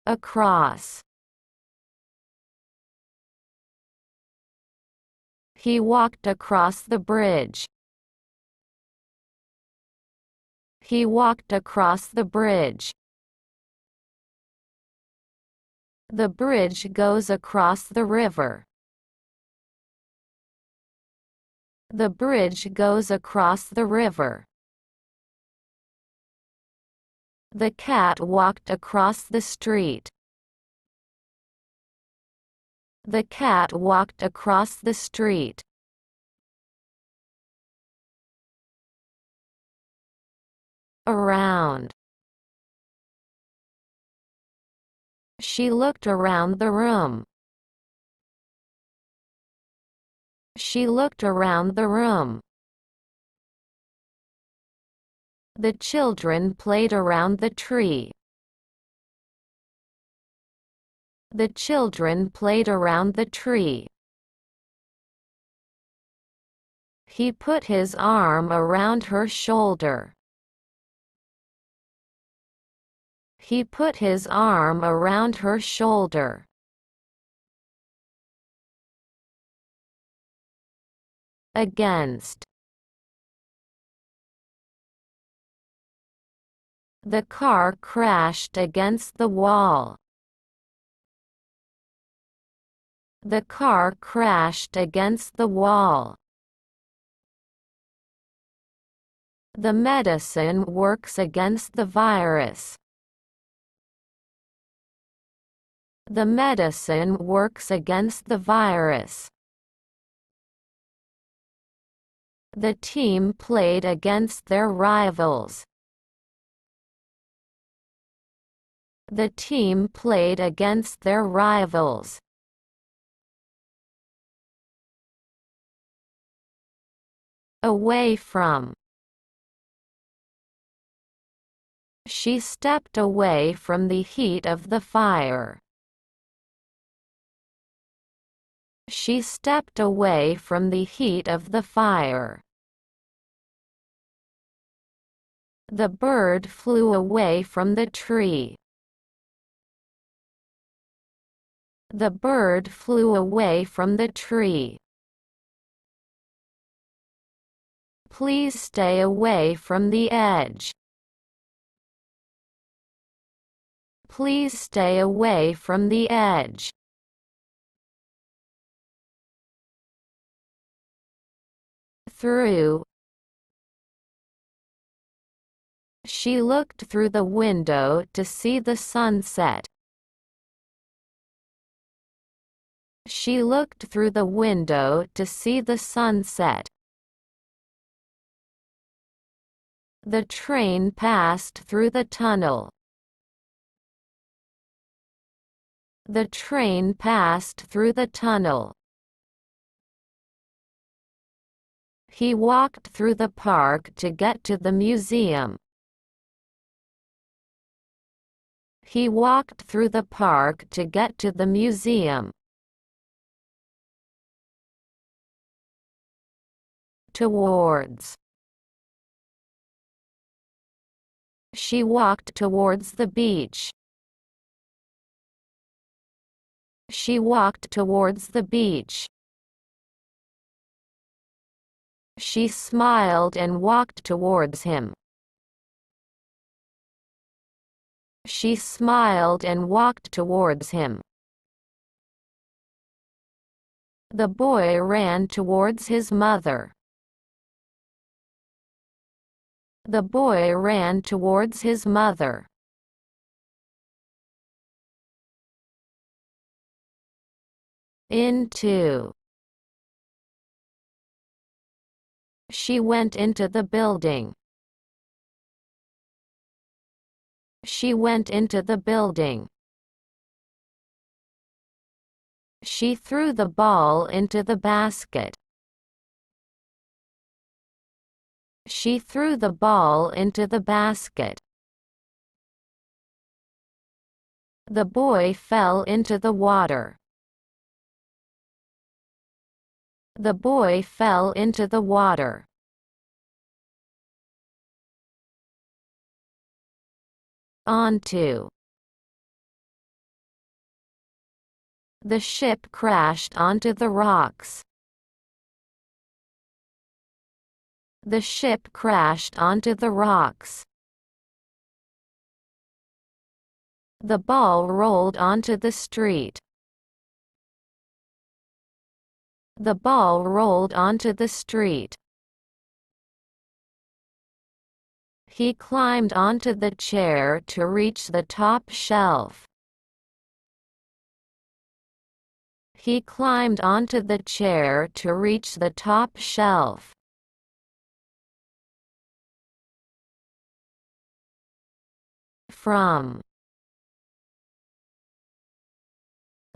across. He walked across the bridge. He walked across the bridge. The bridge goes across the river. The bridge goes across the river. The cat walked across the street. The cat walked across the street. Around. She looked around the room. She looked around the room. The children played around the tree. The children played around the tree. He put his arm around her shoulder. He put his arm around her shoulder. Against. The car crashed against the wall. The car crashed against the wall. The medicine works against the virus. The medicine works against the virus. The team played against their rivals. The team played against their rivals. Away from. She stepped away from the heat of the fire. She stepped away from the heat of the fire. The bird flew away from the tree. The bird flew away from the tree. Please stay away from the edge. Please stay away from the edge. Through. She looked through the window to see the sunset. She looked through the window to see the sunset. The train passed through the tunnel. The train passed through the tunnel. He walked through the park to get to the museum. He walked through the park to get to the museum. Towards. She walked towards the beach. She walked towards the beach. She smiled and walked towards him. She smiled and walked towards him. The boy ran towards his mother. The boy ran towards his mother. Into. She went into the building. She went into the building. She threw the ball into the basket. She threw the ball into the basket. The boy fell into the water. The boy fell into the water. Onto. The ship crashed onto the rocks. The ship crashed onto the rocks. The ball rolled onto the street. The ball rolled onto the street. He climbed onto the chair to reach the top shelf. He climbed onto the chair to reach the top shelf. From.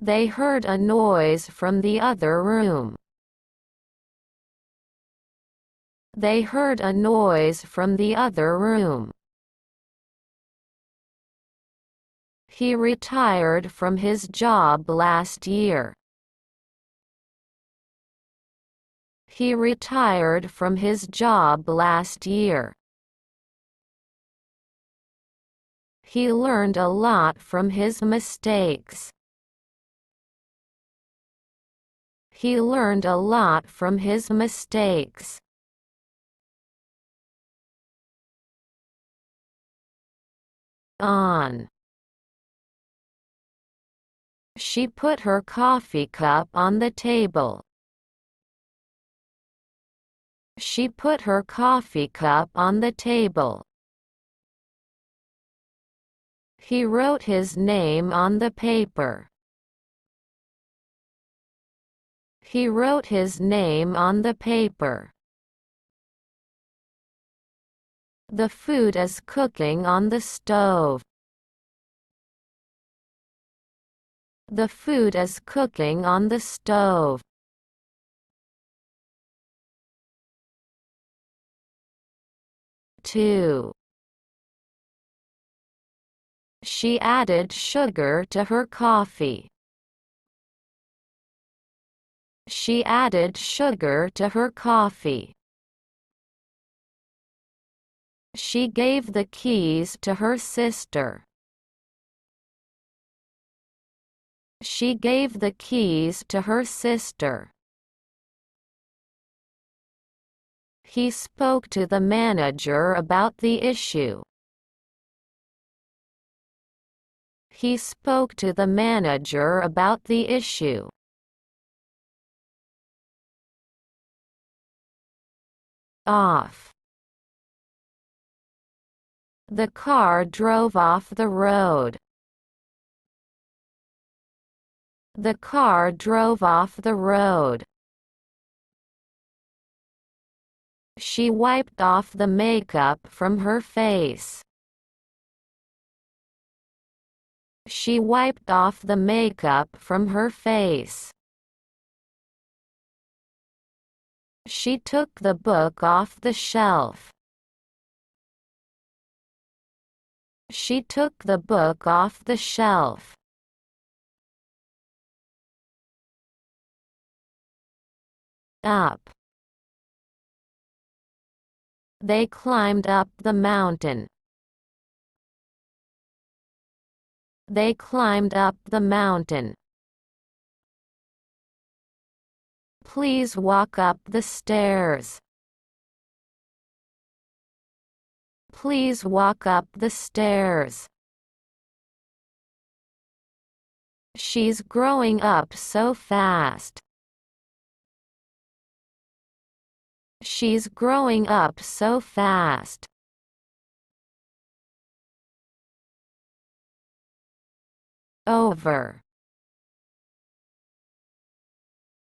They heard a noise from the other room. They heard a noise from the other room. He retired from his job last year. He retired from his job last year. He learned a lot from his mistakes. He learned a lot from his mistakes. On. She put her coffee cup on the table. She put her coffee cup on the table. He wrote his name on the paper. He wrote his name on the paper. The food is cooking on the stove. The food is cooking on the stove. Two. She added sugar to her coffee. She added sugar to her coffee. She gave the keys to her sister. She gave the keys to her sister. He spoke to the manager about the issue. He spoke to the manager about the issue. Off. The car drove off the road. The car drove off the road. She wiped off the makeup from her face. She wiped off the makeup from her face. She took the book off the shelf. She took the book off the shelf. Up. They climbed up the mountain. They climbed up the mountain. Please walk up the stairs. Please walk up the stairs. She's growing up so fast. She's growing up so fast. Over.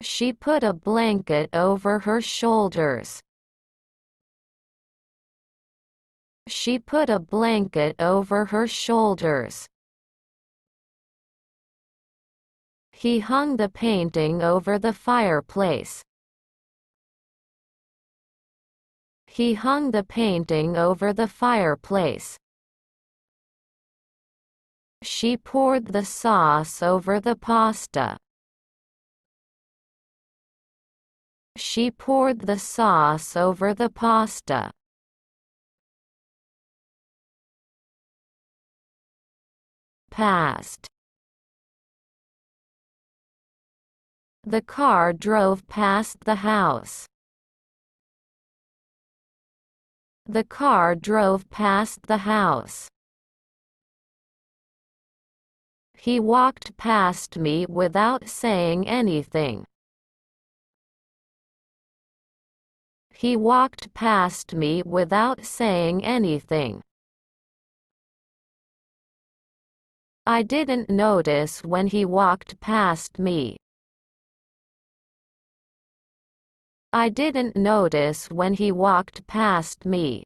She put a blanket over her shoulders. She put a blanket over her shoulders. He hung the painting over the fireplace. He hung the painting over the fireplace. She poured the sauce over the pasta. She poured the sauce over the pasta. Past. The car drove past the house. The car drove past the house. He walked past me without saying anything. He walked past me without saying anything. I didn't notice when he walked past me. I didn't notice when he walked past me.